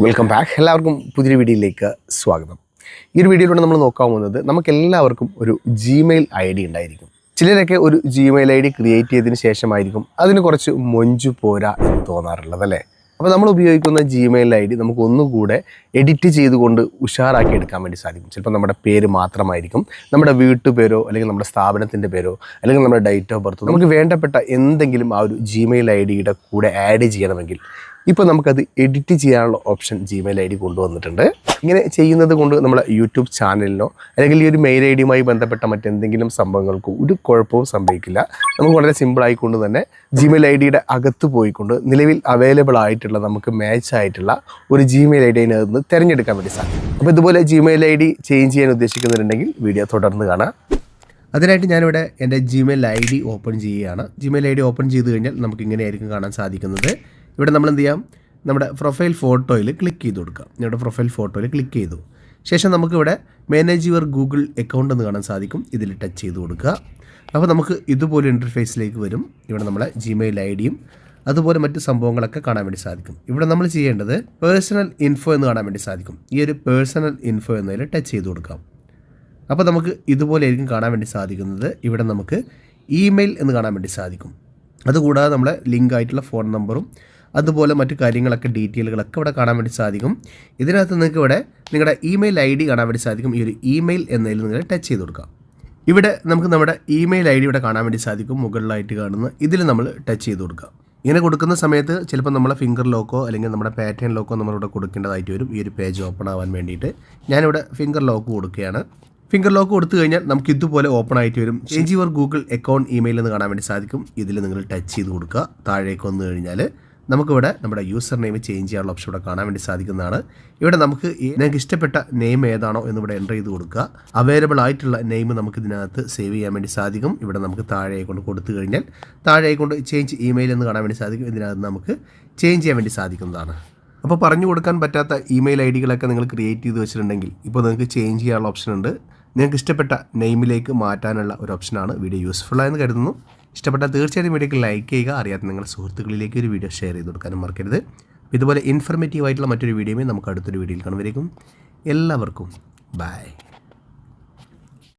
Welcome back. എല്ലാവർക്കും പുതിയൊരു വീഡിയോയിലേക്ക് സ്വാഗതം. ഈ ഒരു വീഡിയോയിലൂടെ നമ്മൾ നോക്കാൻ പോകുന്നത് നമുക്കെല്ലാവർക്കും ഒരു ജിമെയിൽ ID ഉണ്ടായിരിക്കും. ചിലരൊക്കെ ഒരു ജിമെയിൽ ID ക്രിയേറ്റ് ചെയ്തതിന് ശേഷമായിരിക്കും അതിന് കുറച്ച് മൊഞ്ചു പോരാ എന്ന് തോന്നാറുള്ളത് അല്ലേ. അപ്പോൾ നമ്മൾ ഉപയോഗിക്കുന്ന ജിമെയിൽ ID നമുക്ക് ഒന്നുകൂടെ എഡിറ്റ് ചെയ്തുകൊണ്ട് ഉഷാറാക്കി എടുക്കാൻ വേണ്ടി സാധിക്കും. ചിലപ്പോൾ നമ്മുടെ പേര് മാത്രമായിരിക്കും, നമ്മുടെ വീട്ടുപേരോ അല്ലെങ്കിൽ നമ്മുടെ സ്ഥാപനത്തിൻ്റെ പേരോ അല്ലെങ്കിൽ നമ്മുടെ ഡേറ്റ് ഓഫ് ബർത്ത്, നമുക്ക് വേണ്ടപ്പെട്ട എന്തെങ്കിലും ആ ഒരു ജിമെയിൽ IDയുടെ കൂടെ ആഡ് ചെയ്യണമെങ്കിൽ ഇപ്പോൾ നമുക്കത് എഡിറ്റ് ചെയ്യാനുള്ള ഓപ്ഷൻ ജിമെയിൽ ID കൊണ്ടുവന്നിട്ടുണ്ട്. ഇങ്ങനെ ചെയ്യുന്നത് കൊണ്ട് നമ്മുടെ യൂട്യൂബ് ചാനലിനോ അല്ലെങ്കിൽ ഈ ഒരു മെയിൽ IDയുമായി ബന്ധപ്പെട്ട മറ്റെന്തെങ്കിലും സംഭവങ്ങൾക്കോ ഒരു കുഴപ്പവും സംഭവിക്കില്ല. നമുക്ക് വളരെ സിമ്പിളായിക്കൊണ്ട് തന്നെ ജിമെയിൽ IDയുടെ അകത്ത് പോയിക്കൊണ്ട് നിലവിൽ അവൈലബിൾ ആയിട്ടുള്ള നമുക്ക് മാച്ച് ആയിട്ടുള്ള ഒരു ജിമെയിൽ ID അതിനകത്ത് തിരഞ്ഞെടുക്കാൻ വേണ്ടി സാധിക്കും. അപ്പോൾ ഇതുപോലെ ജിമെയിൽ ID ചേഞ്ച് ചെയ്യാൻ ഉദ്ദേശിക്കുന്നുണ്ടെങ്കിൽ വീഡിയോ തുടർന്ന് കാണാം. അതിനായിട്ട് ഞാനിവിടെ എൻ്റെ ജിമെയിൽ ID ഓപ്പൺ ചെയ്യുകയാണ്. ജിമെയിൽ ID ഓപ്പൺ ചെയ്ത് കഴിഞ്ഞാൽ നമുക്ക് ഇങ്ങനെയായിരിക്കും കാണാൻ സാധിക്കുന്നത്. ഇവിടെ നമ്മൾ എന്ത് ചെയ്യാം, നമ്മുടെ പ്രൊഫൈൽ ഫോട്ടോയിൽ ക്ലിക്ക് ചെയ്ത് കൊടുക്കാം. ഇവിടെ പ്രൊഫൈൽ ഫോട്ടോയിൽ ക്ലിക്ക് ചെയ്തു ശേഷം നമുക്കിവിടെ മാനേജ് യുവർ ഗൂഗിൾ അക്കൗണ്ട് എന്ന് കാണാൻ സാധിക്കും. ഇതിൽ ടച്ച് ചെയ്ത് കൊടുക്കുക. അപ്പോൾ നമുക്ക് ഇതുപോലെ ഇൻ്റർഫേസിലേക്ക് വരും. ഇവിടെ നമ്മളെ ജിമെയിൽ IDയും അതുപോലെ മറ്റ് സംഭവങ്ങളൊക്കെ കാണാൻ വേണ്ടി സാധിക്കും. ഇവിടെ നമ്മൾ ചെയ്യേണ്ടത് പേഴ്സണൽ ഇൻഫോ എന്ന് കാണാൻ വേണ്ടി സാധിക്കും. ഈ ഒരു പേഴ്സണൽ ഇൻഫോ എന്നതിൽ ടച്ച് ചെയ്ത് കൊടുക്കാം. അപ്പോൾ നമുക്ക് ഇതുപോലെ ആയിരിക്കും കാണാൻ വേണ്ടി സാധിക്കുന്നത്. ഇവിടെ നമുക്ക് ഇമെയിൽ എന്ന് കാണാൻ വേണ്ടി സാധിക്കും. അതുകൂടാതെ നമ്മളെ ലിങ്ക് ആയിട്ടുള്ള ഫോൺ നമ്പറും അതുപോലെ മറ്റു കാര്യങ്ങളൊക്കെ ഡീറ്റെയിലുകളൊക്കെ ഇവിടെ കാണാൻ വേണ്ടി സാധിക്കും. ഇതിനകത്ത് നിങ്ങൾക്ക് ഇവിടെ നിങ്ങളുടെ ഇമെയിൽ ID കാണാൻ വേണ്ടി സാധിക്കും. ഈ ഒരു ഇമെയിൽ എന്നതിൽ നിങ്ങൾ ടച്ച് ചെയ്ത് കൊടുക്കാം. ഇവിടെ നമുക്ക് നമ്മുടെ ഇമെയിൽ ID ഇവിടെ കാണാൻ വേണ്ടി സാധിക്കും. മുകളിലായിട്ട് കാണുന്ന ഇതിൽ നമ്മൾ ടച്ച് ചെയ്ത് കൊടുക്കാം. ഇങ്ങനെ കൊടുക്കുന്ന സമയത്ത് ചിലപ്പോൾ നമ്മളെ ഫിംഗർ ലോക്കോ അല്ലെങ്കിൽ നമ്മുടെ പാറ്റേൺ ലോക്കോ നമ്മളിവിടെ കൊടുക്കേണ്ടതായിട്ട് വരും. ഈ ഒരു പേജ് ഓപ്പൺ ആവാൻ വേണ്ടിയിട്ട് ഞാനിവിടെ ഫിംഗർ ലോക്ക് കൊടുക്കുകയാണ്. ഫിംഗർ ലോക്ക് കൊടുത്തു കഴിഞ്ഞാൽ നമുക്ക് ഇതുപോലെ ഓപ്പൺ ആയിട്ട് വരും. Change your Google account email എന്ന് കാണാൻ വേണ്ടി സാധിക്കും. ഇതിൽ നിങ്ങൾ ടച്ച് ചെയ്ത് കൊടുക്കുക. താഴേക്ക് വന്നു കഴിഞ്ഞാൽ നമുക്കിവിടെ നമ്മുടെ യൂസർ നെയിം ചേഞ്ച് ചെയ്യാനുള്ള ഓപ്ഷൻ ഇവിടെ കാണാൻ വേണ്ടി സാധിക്കുന്നതാണ്. ഇവിടെ നമുക്ക് നിങ്ങൾക്ക് ഇഷ്ടപ്പെട്ട നെയിം ഏതാണോ എന്നിവിടെ എൻ്റർ ചെയ്ത് കൊടുക്കുക. അവൈലബിൾ ആയിട്ടുള്ള നെയിം നമുക്ക് ഇതിനകത്ത് സേവ് ചെയ്യാൻ വേണ്ടി സാധിക്കും. ഇവിടെ നമുക്ക് താഴേക്കൊണ്ട് കൊടുത്തു കഴിഞ്ഞാൽ താഴേക്കൊണ്ട് ചേഞ്ച് ഇമെയിൽ എന്ന് കാണാൻ വേണ്ടി സാധിക്കും. ഇതിനകത്ത് നമുക്ക് ചേഞ്ച് ചെയ്യാൻ വേണ്ടി സാധിക്കുന്നതാണ്. അപ്പോൾ പറഞ്ഞു കൊടുക്കാൻ പറ്റാത്ത ഇമെയിൽ IDകളൊക്കെ നിങ്ങൾ ക്രിയേറ്റ് ചെയ്ത് വെച്ചിട്ടുണ്ടെങ്കിൽ ഇപ്പോൾ നിങ്ങൾക്ക് ചേഞ്ച് ചെയ്യാനുള്ള ഓപ്ഷൻ ഉണ്ട്. നിങ്ങൾക്ക് ഇഷ്ടപ്പെട്ട നെയിമിലേക്ക് മാറ്റാനുള്ള ഒരു ഓപ്ഷനാണ്. വീഡിയോ യൂസ്ഫുള്ളായെന്ന് കരുതുന്നു. ഇഷ്ടപ്പെട്ടാൽ തീർച്ചയായും വീഡിയോക്ക് ലൈക്ക് ചെയ്യുക. അറിയാത്ത നിങ്ങളുടെ സുഹൃത്തുക്കളിലേക്ക് ഒരു വീഡിയോ ഷെയർ ചെയ്ത് കൊടുക്കാനും മറക്കരുത്. ഇതുപോലെ ഇൻഫർമേറ്റീവ് ആയിട്ടുള്ള മറ്റൊരു വീഡിയോയും നമുക്ക് അടുത്തൊരു വീഡിയോയിൽ കാണുമായിരിക്കും. എല്ലാവർക്കും ബൈ.